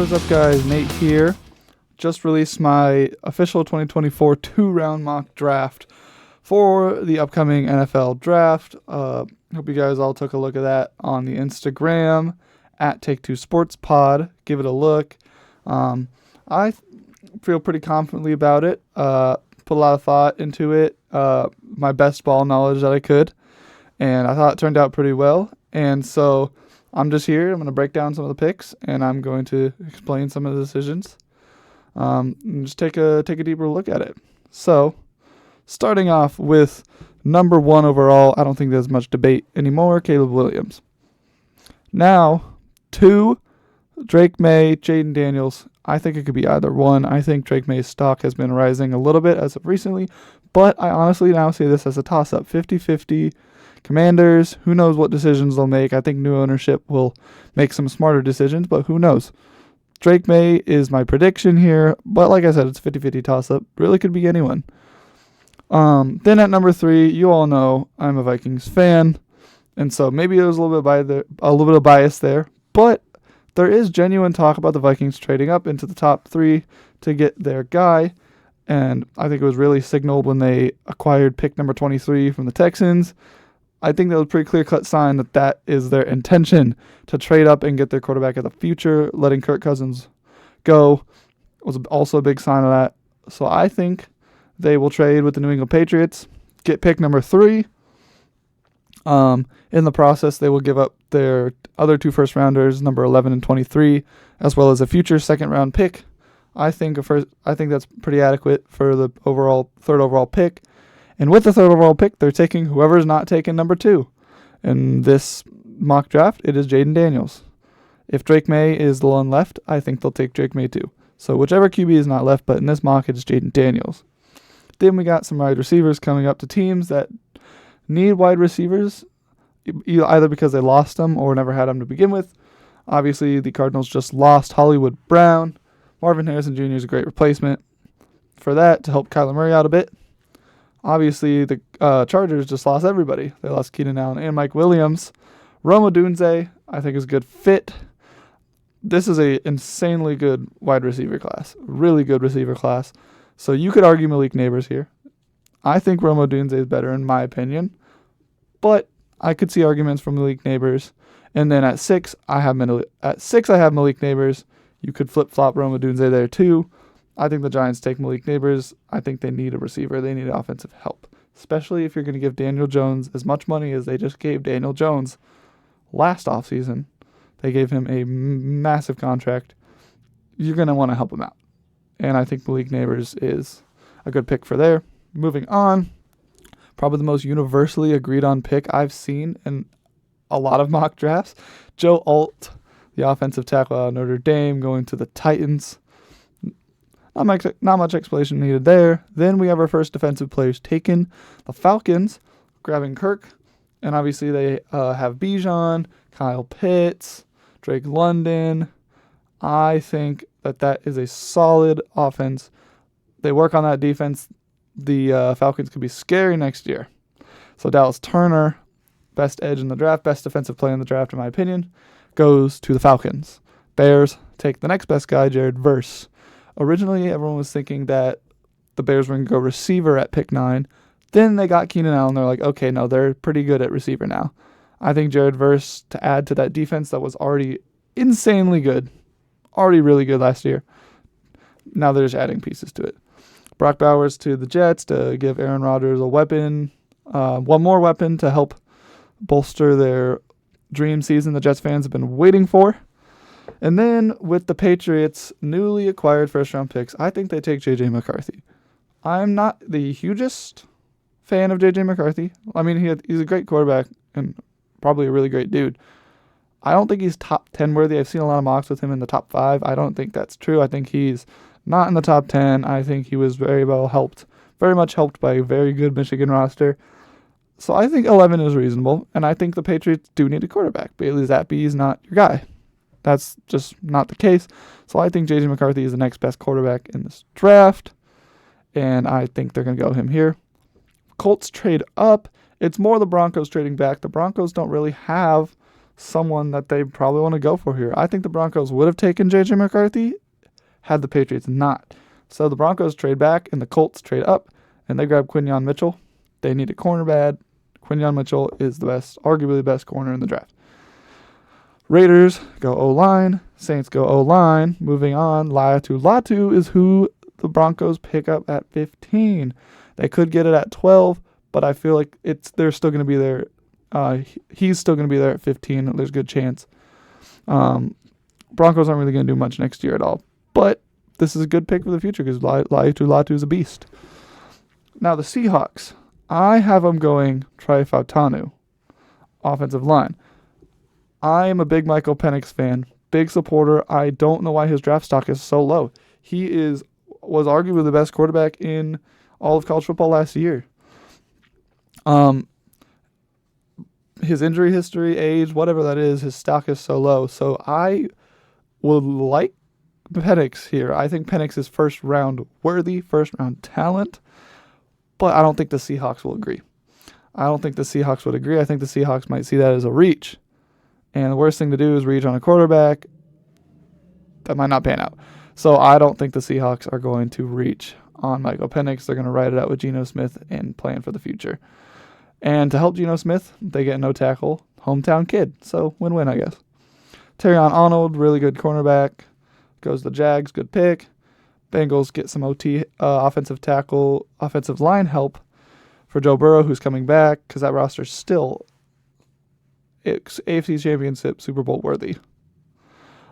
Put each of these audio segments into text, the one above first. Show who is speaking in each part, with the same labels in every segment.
Speaker 1: What is up, guys? Nate here. Just released my official 2024 two-round mock draft for the upcoming NFL draft. Hope you guys all took a look at that on the Instagram at Take2SportsPod. Give it a look. I feel pretty confidently about it. Put a lot of thought into it. My best ball knowledge that I could. And I thought it turned out pretty well. And so I'm just here. I'm going to break down some of the picks, and I'm going to explain some of the decisions. And just take a deeper look at it. So, starting off with number 1 overall, I don't think there's much debate anymore, Caleb Williams. Now, 2, Drake May, Jayden Daniels. I think it could be either one. I think Drake May's stock has been rising a little bit as of recently, but I honestly now see this as a toss-up, 50-50. Commanders, who knows what decisions they'll make. I think new ownership will make some smarter decisions, but who knows. Drake May is my prediction here, but like I said, it's 50-50 toss-up. Really could be anyone. Then at number 3, you all know I'm a Vikings fan, and so maybe there's a little bit of bias there, but there is genuine talk about the Vikings trading up into the top 3 to get their guy, and I think it was really signaled when they acquired pick number 23 from the Texans. I think that was a pretty clear-cut sign that is their intention to trade up and get their quarterback of the future. Letting Kirk Cousins go was also a big sign of that. So I think they will trade with the New England Patriots, get pick number 3. In the process, they will give up their other 2 first-rounders, number 11 and 23, as well as a future second-round pick. I think that's pretty adequate for the third overall pick. And with the third overall pick, they're taking whoever's not taken number 2. In this mock draft, it is Jayden Daniels. If Drake May is the one left, I think they'll take Drake May too. So whichever QB is not left, but in this mock, it's Jayden Daniels. Then we got some wide receivers coming up to teams that need wide receivers, either because they lost them or never had them to begin with. Obviously, the Cardinals just lost Hollywood Brown. Marvin Harrison Jr. is a great replacement for that to help Kyler Murray out a bit. Obviously, the Chargers just lost everybody. They lost Keenan Allen and Mike Williams. Rome Odunze, I think, is a good fit. This is a insanely good wide receiver class. Really good receiver class. So you could argue Malik Neighbors here. I think Rome Odunze is better in my opinion. But I could see arguments for Malik Neighbors. And then at 6, I have Malik Neighbors. You could flip-flop Rome Odunze there too. I think the Giants take Malik Neighbors. I think they need a receiver. They need offensive help, especially if you're going to give Daniel Jones as much money as they just gave Daniel Jones last offseason. They gave him a massive contract. You're going to want to help him out. And I think Malik Neighbors is a good pick for there. Moving on, probably the most universally agreed on pick I've seen in a lot of mock drafts, Joe Alt, the offensive tackle out of Notre Dame, going to the Titans. Not much explanation needed there. Then we have our first defensive players taken. The Falcons grabbing Kirk. And obviously they have Bijan, Kyle Pitts, Drake London. I think that is a solid offense. They work on that defense. The Falcons could be scary next year. So Dallas Turner, best edge in the draft, best defensive player in the draft in my opinion, goes to the Falcons. Bears take the next best guy, Jared Verse. Originally, everyone was thinking that the Bears were going to go receiver at pick 9. Then they got Keenan Allen. They're like, okay, no, they're pretty good at receiver now. I think Jared Verse, to add to that defense that was already insanely good, already really good last year, now they're just adding pieces to it. Brock Bowers to the Jets to give Aaron Rodgers a weapon, one more weapon to help bolster their dream season the Jets fans have been waiting for. And then with the Patriots' newly acquired first-round picks, I think they take J.J. McCarthy. I'm not the hugest fan of J.J. McCarthy. I mean, he's a great quarterback and probably a really great dude. I don't think he's top 10 worthy. I've seen a lot of mocks with him in the top 5. I don't think that's true. I think he's not in the top 10. I think he was very much helped by a very good Michigan roster. So I think 11 is reasonable, and I think the Patriots do need a quarterback. Bailey Zappi is not your guy. That's just not the case. So I think J.J. McCarthy is the next best quarterback in this draft, and I think they're going to go him here. Colts trade up. It's more the Broncos trading back. The Broncos don't really have someone that they probably want to go for here. I think the Broncos would have taken J.J. McCarthy had the Patriots not. So the Broncos trade back and the Colts trade up, and they grab Quinyon Mitchell. They need a corner bad. Quinyon Mitchell is the best, arguably the best corner in the draft. Raiders go O-line. Saints go O-line. Moving on, Latu is who the Broncos pick up at 15. They could get it at 12, but I feel like they're still going to be there. He's still going to be there at 15. There's a good chance. Broncos aren't really going to do much next year at all, but this is a good pick for the future because Latu is a beast. Now the Seahawks, I have them going Trey Fautanu, offensive line. I am a big Michael Penix fan, big supporter. I don't know why his draft stock is so low. He was arguably the best quarterback in all of college football last year. His injury history, age, whatever that is, his stock is so low. So I would like Penix here. I think Penix is first round worthy, first round talent, but I don't think the Seahawks will agree. I don't think the Seahawks would agree. I think the Seahawks might see that as a reach. And the worst thing to do is reach on a quarterback that might not pan out. So I don't think the Seahawks are going to reach on Michael Penix. They're going to ride it out with Geno Smith and plan for the future. And to help Geno Smith, they get no tackle, hometown kid. So win-win, I guess. Terrion Arnold, really good cornerback. Goes to the Jags, good pick. Bengals get some OT, offensive tackle, offensive line help for Joe Burrow, who's coming back, because that roster's still AFC Championship Super Bowl worthy.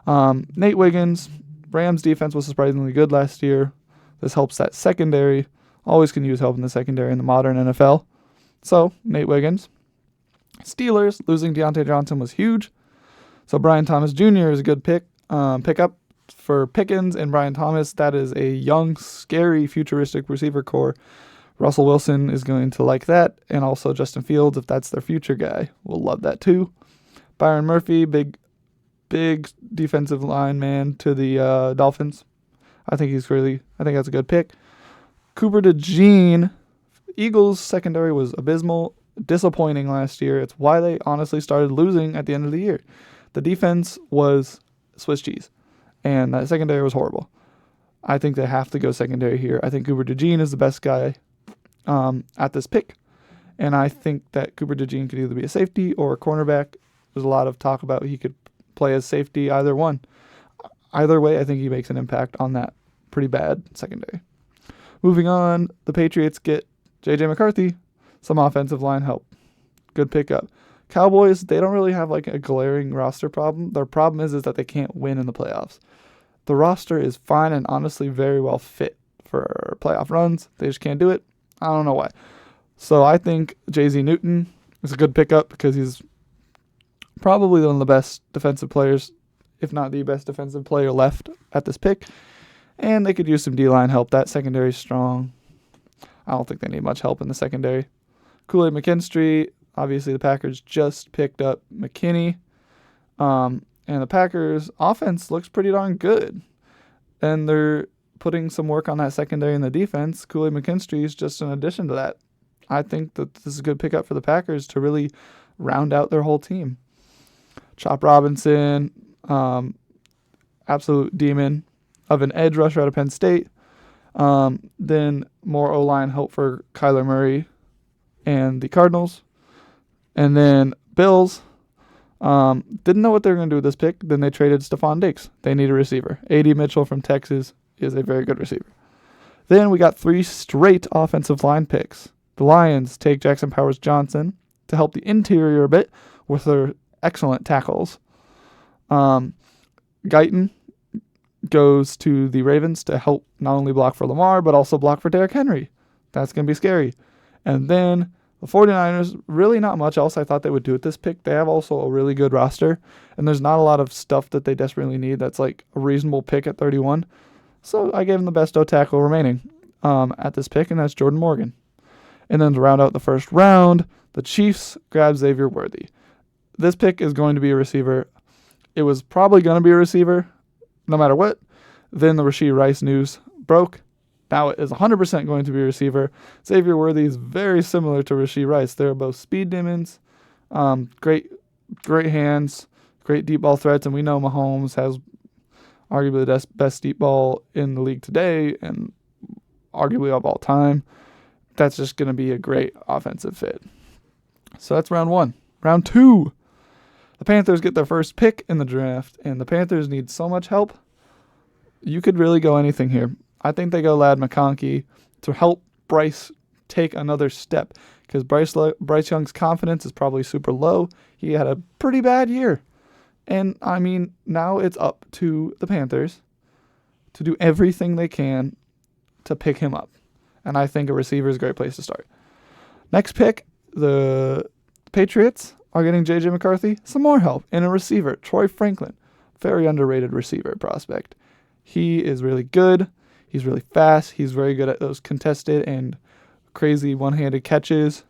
Speaker 1: Nate Wiggins, Rams defense was surprisingly good last year. This helps that secondary. Always can use help in the secondary in the modern NFL. So, Nate Wiggins. Steelers, losing Deontay Johnson was huge. So, Brian Thomas Jr. is a good pickup for Pickens and Brian Thomas. That is a young, scary, futuristic receiver core. Russell Wilson is going to like that. And also Justin Fields, if that's their future guy, will love that too. Byron Murphy, big defensive line man to the Dolphins. I think that's a good pick. Cooper DeJean. Eagles secondary was abysmal, disappointing last year. It's why they honestly started losing at the end of the year. The defense was Swiss cheese, and that secondary was horrible. I think they have to go secondary here. I think Cooper DeJean is the best guy at this pick, and I think that Cooper DeJean could either be a safety or a cornerback. There's a lot of talk about he could play as safety, either one. Either way, I think he makes an impact on that pretty bad secondary. Moving on, the Patriots get J.J. McCarthy, some offensive line help. Good pickup. Cowboys, they don't really have like a glaring roster problem. Their problem is that they can't win in the playoffs. The roster is fine and honestly very well fit for playoff runs. They just can't do it. I don't know why. So I think J.Z. Newton is a good pickup because he's probably one of the best defensive players, if not the best defensive player left at this pick. And they could use some D-line help. That secondary is strong. I don't think they need much help in the secondary. Kool-Aid McKinstry, obviously the Packers just picked up McKinney. And the Packers' offense looks pretty darn good. And they're putting some work on that secondary and the defense. Kool-Aid McKinstry is just an addition to that. I think that this is a good pickup for the Packers to really round out their whole team. Chop Robinson, absolute demon of an edge rusher out of Penn State. Then more O-line help for Kyler Murray and the Cardinals. And then Bills didn't know what they were going to do with this pick. Then they traded Stephon Diggs. They need a receiver. A.D. Mitchell from Texas is a very good receiver. Then we got 3 straight offensive line picks. The Lions take Jackson Powers Johnson to help the interior a bit with their excellent tackles. Guyton goes to the Ravens to help not only block for Lamar, but also block for Derrick Henry. That's going to be scary. And then the 49ers, really not much else I thought they would do with this pick. They have also a really good roster, and there's not a lot of stuff that they desperately need that's like a reasonable pick at 31. So I gave them the best O-tackle remaining at this pick, and that's Jordan Morgan. And then to round out the first round, the Chiefs grab Xavier Worthy. This pick is going to be a receiver. It was probably going to be a receiver no matter what. Then the Rashee Rice news broke. Now it is 100% going to be a receiver. Xavier Worthy is very similar to Rashee Rice. They're both speed demons. Great great hands, great deep ball threats, and we know Mahomes has arguably the best deep ball in the league today and arguably of all time. That's just going to be a great offensive fit. So that's round one. Round two, the Panthers get their first pick in the draft, and the Panthers need so much help. You could really go anything here. I think they go Ladd McConkey to help Bryce take another step, because Bryce Young's confidence is probably super low. He had a pretty bad year. And, I mean, now it's up to the Panthers to do everything they can to pick him up. And I think a receiver is a great place to start. Next pick, the Patriots are getting J.J. McCarthy some more help in a receiver, Troy Franklin. Very underrated receiver prospect. He is really good. He's really fast. He's very good at those contested and crazy one-handed catches.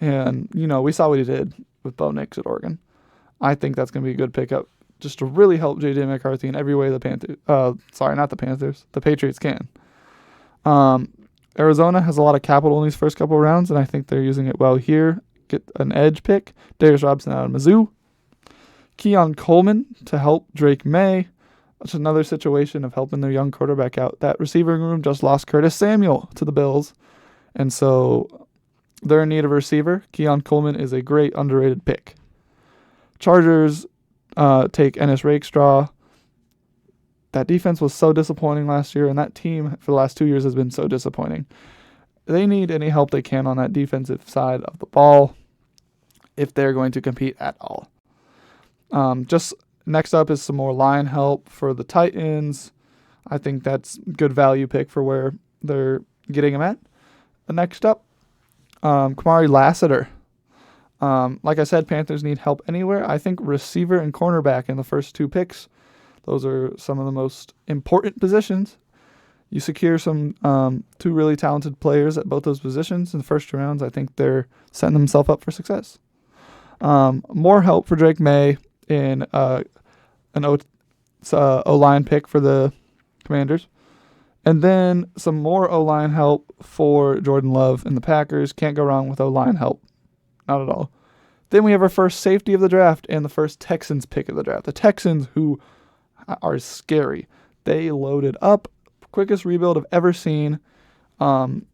Speaker 1: And, we saw what he did with Bo Nix at Oregon. I think that's going to be a good pickup just to really help J.J. McCarthy in every way the Patriots can. Arizona has a lot of capital in these first couple of rounds, and I think they're using it well here. Get an edge pick. Darius Robinson out of Mizzou. Keon Coleman to help Drake May. That's another situation of helping their young quarterback out. That receiving room just lost Curtis Samuel to the Bills, and so they're in need of a receiver. Keon Coleman is a great underrated pick. Chargers take Ennis Rakestraw. That defense was so disappointing last year, and that team for the last 2 years has been so disappointing. They need any help they can on that defensive side of the ball if they're going to compete at all. Just next up is some more line help for the Titans. I think that's good value pick for where they're getting him at. Next up, Kamari Lassiter. Like I said, Panthers need help anywhere. I think receiver and cornerback in the first two picks, those are some of the most important positions. You secure some two really talented players at both those positions in the first two rounds. I think they're setting themselves up for success. More help for Drake May in an O-line pick for the Commanders. And then some more O-line help for Jordan Love and the Packers. Can't go wrong with O-line help. Not at all. Then we have our first safety of the draft and the first Texans pick of the draft. The Texans, who are scary. They loaded up. Quickest rebuild I've ever seen. And,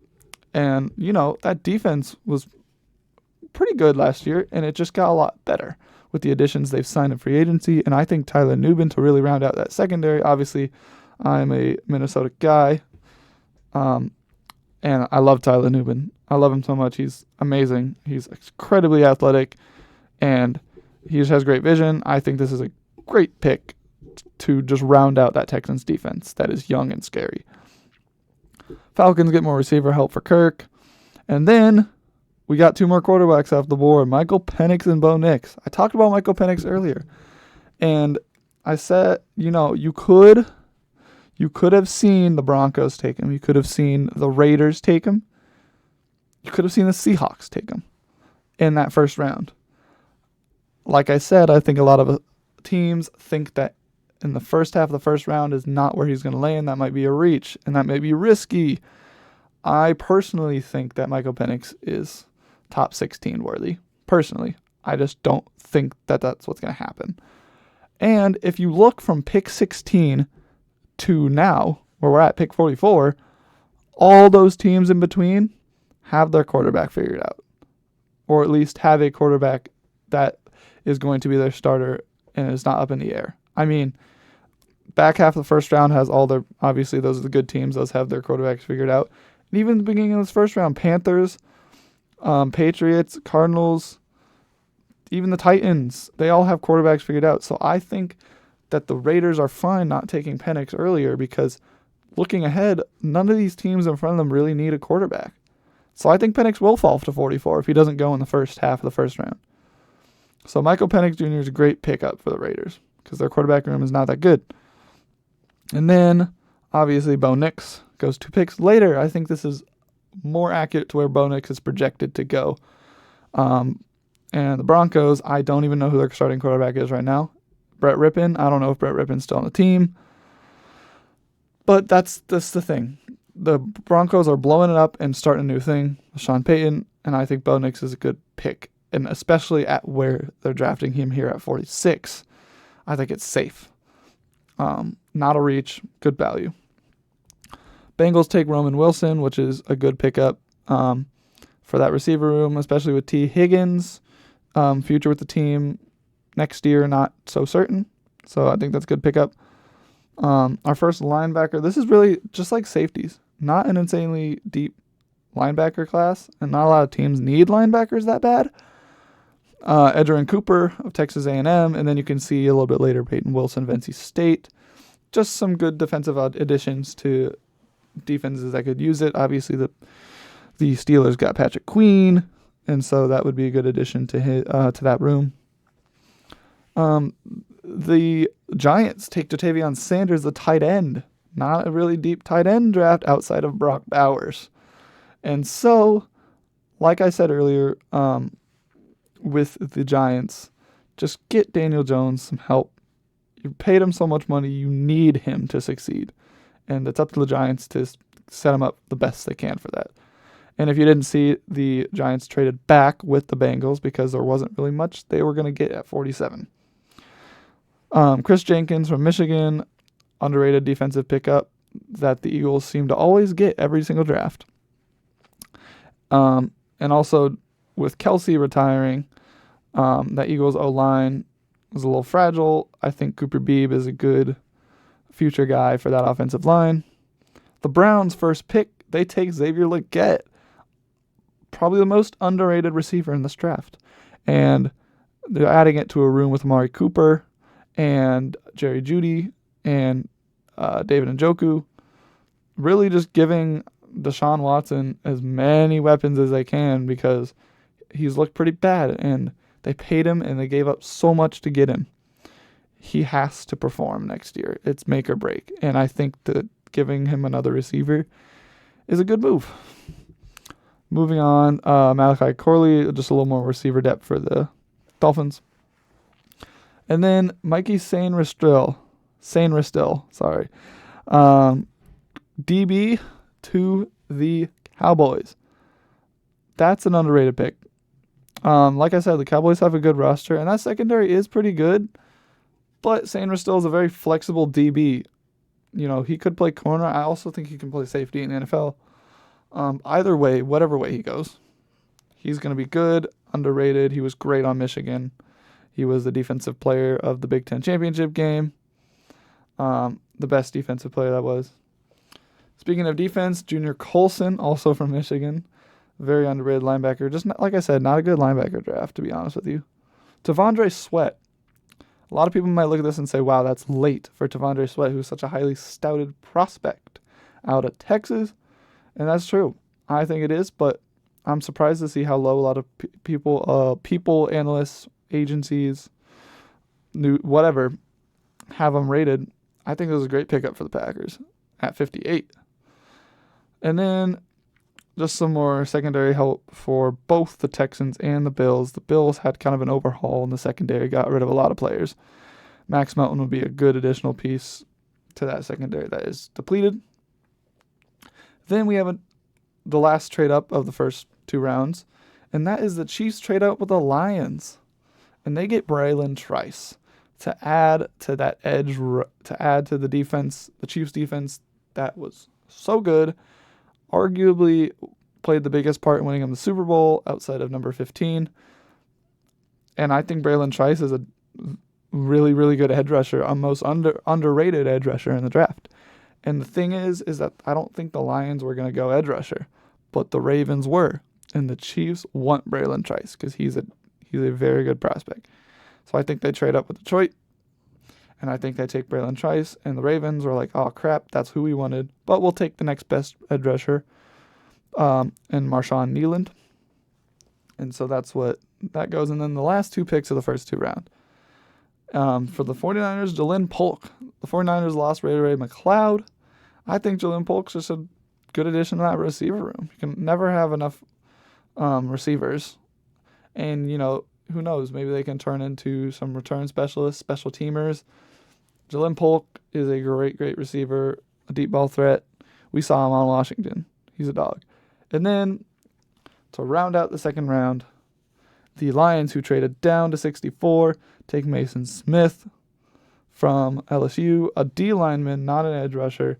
Speaker 1: that defense was pretty good last year, and it just got a lot better with the additions they've signed in free agency. And I think Tyler Nubin to really round out that secondary. Obviously, I'm a Minnesota guy, and I love Tyler Nubin. I love him so much. He's amazing. He's incredibly athletic, and he just has great vision. I think this is a great pick to just round out that Texans defense that is young and scary. Falcons get more receiver help for Kirk. And then we got two more quarterbacks off the board, Michael Penix and Bo Nix. I talked about Michael Penix earlier, and I said, you could have seen the Broncos take him. You could have seen the Raiders take him. You could have seen the Seahawks take him in that first round. Like I said, I think a lot of teams think that in the first half of the first round is not where he's going to land. That might be a reach, and that may be risky. I personally think that Michael Penix is top 16 worthy. Personally, I just don't think that that's what's going to happen. And if you look from pick 16 to now, where we're at pick 44, all those teams in between have their quarterback figured out, or at least have a quarterback that is going to be their starter and is not up in the air. I mean, back half of the first round has all their, obviously those are the good teams, those have their quarterbacks figured out. And even the beginning of this first round, Panthers, Patriots, Cardinals, even the Titans, they all have quarterbacks figured out. So I think that the Raiders are fine not taking Penix earlier, because looking ahead, none of these teams in front of them really need a quarterback. So I think Penix will fall to 44 if he doesn't go in the first half of the first round. So Michael Penix Jr. is a great pickup for the Raiders because their quarterback room is not that good. And then, obviously, Bo Nix goes 2 picks later. I think this is more accurate to where Bo Nix is projected to go. And the Broncos, I don't even know who their starting quarterback is right now. Brett Rippon. I don't know if Brett Rippon's still on the team. But that's the thing. The Broncos are blowing it up and starting a new thing with Sean Payton, and I think Bo Nix is a good pick and especially at where they're drafting him here at 46, I think it's safe. Not a reach, good value. Bengals take Roman Wilson, which is a good pickup for that receiver room, especially with T. Higgins. Future with the team next year, not so certain. So I think that's a good pickup. Our first linebacker, this is really just like safeties. Not an insanely deep linebacker class, and not a lot of teams need linebackers that bad. Edgerrin Cooper of Texas A&M, and then you can see a little bit later Peyton Wilson of NC State. Just some good defensive additions to defenses that could use it. Obviously, the Steelers got Patrick Queen, and so that would be a good addition to that room. The Giants take Jatavion Sanders, the tight end. Not a really deep tight end draft outside of Brock Bowers. And so, like I said earlier, with the Giants, just get Daniel Jones some help. You paid him so much money, you need him to succeed. And it's up to the Giants to set him up the best they can for that. And if you didn't see, the Giants traded back with the Bengals because there wasn't really much they were going to get at 47. Chris Jenkins from Michigan, underrated defensive pickup that the Eagles seem to always get every single draft. And also with Kelsey retiring, that Eagles O-line was a little fragile. I think Cooper Beebe is a good future guy for that offensive line. The Browns' first pick, they take Xavier Legette, probably the most underrated receiver in this draft. And they're adding it to a room with Amari Cooper and Jerry Jeudy and David Njoku. Really just giving Deshaun Watson as many weapons as they can because he's looked pretty bad, and they paid him and they gave up so much to get him. He has to perform next year. It's make or break. And I think that giving him another receiver is a good move. Moving on, Malachi Corley, just a little more receiver depth for the Dolphins. And then Mikey Sainristil, DB to the Cowboys. That's an underrated pick. Like I said, the Cowboys have a good roster, and that secondary is pretty good. But Sainristil is a very flexible DB. You know, he could play corner. I also think he can play safety in the NFL. Either way, whatever way he goes, he's going to be good, underrated. He was great on Michigan. He was the defensive player of the Big Ten championship game. The best defensive player that was. Speaking of defense, Junior Colson, also from Michigan. Very underrated linebacker. Just not, like I said, not a good linebacker draft, to be honest with you. T'Vondre Sweat. A lot of people might look at this and say, wow, that's late for T'Vondre Sweat, who's such a highly stouted prospect out of Texas. And that's true. I think it is, but I'm surprised to see how low a lot of people, analysts, agencies, whatever, have him rated. I think it was a great pickup for the Packers at 58. And then just some more secondary help for both the Texans and the Bills. The Bills had kind of an overhaul in the secondary, got rid of a lot of players. Max Melton would be a good additional piece to that secondary that is depleted. Then we have the last trade up of the first two rounds, and that is the Chiefs trade up with the Lions. And they get Braylon Trice to add to that edge, to add to the defense, the Chiefs defense that was so good, arguably played the biggest part in winning them the Super Bowl outside of number 15. And I think Braylon Trice is a really, really good edge rusher, a most underrated edge rusher in the draft. And the thing is that I don't think the Lions were going to go edge rusher, but the Ravens were. And the Chiefs want Braylon Trice because he's a very good prospect. So I think they trade up with Detroit, and I think they take Braylon Trice, and the Ravens were like, oh, crap, that's who we wanted, but we'll take the next best edge rusher, and Marshawn Kneeland. And so that's what that goes. And then the last two picks of the first two rounds. For the 49ers, Jalen Polk. The 49ers lost Ray McLeod. I think Jalen Polk's just a good addition to that receiver room. You can never have enough receivers. And, you know, who knows? Maybe they can turn into some return specialists, special teamers. Jalen Polk is a great, great receiver, a deep ball threat. We saw him on Washington. He's a dog. And then to round out the second round, The Lions, who traded down to 64, take Mason Smith from LSU, a D lineman, not an edge rusher,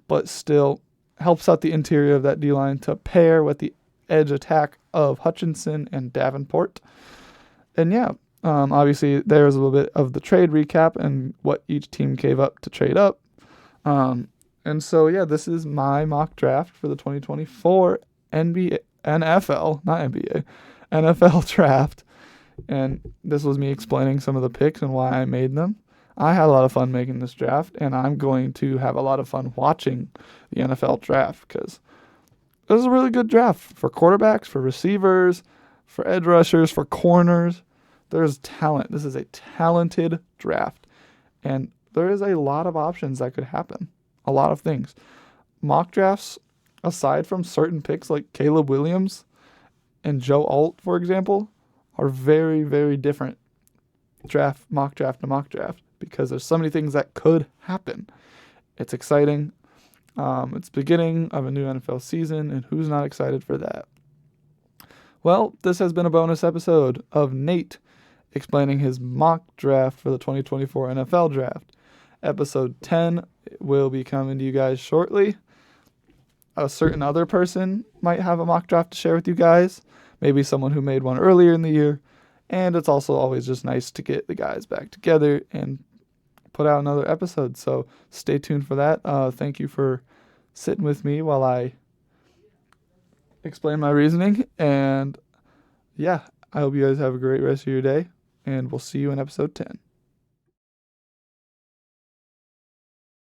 Speaker 1: but still helps out the interior of that D line to pair with the edge attack of Hutchinson and Davenport. And yeah, obviously there's a little bit of the trade recap and what each team gave up to trade up. And so yeah, this is my mock draft for the 2024 NFL, not NBA, NFL draft. And this was me explaining some of the picks and why I made them. I had a lot of fun making this draft, and I'm going to have a lot of fun watching the NFL draft because this is a really good draft for quarterbacks, for receivers, for edge rushers, for corners. There's talent. This is a talented draft, and there is a lot of options that could happen. A lot of things. Mock drafts, aside from certain picks like Caleb Williams and Joe Alt, for example, are very, very different mock draft to mock draft because there's so many things that could happen. It's exciting. It's beginning of a new NFL season, and who's not excited for that? Well, this has been a bonus episode of Nate explaining his mock draft for the 2024 NFL draft. Episode 10 will be coming to you guys shortly. A certain other person might have a mock draft to share with you guys. Maybe someone who made one earlier in the year. And it's also always just nice to get the guys back together and put out another episode. So stay tuned for that. Thank you for sitting with me while I explain my reasoning. And yeah, I hope you guys have a great rest of your day. And we'll see you in episode 10.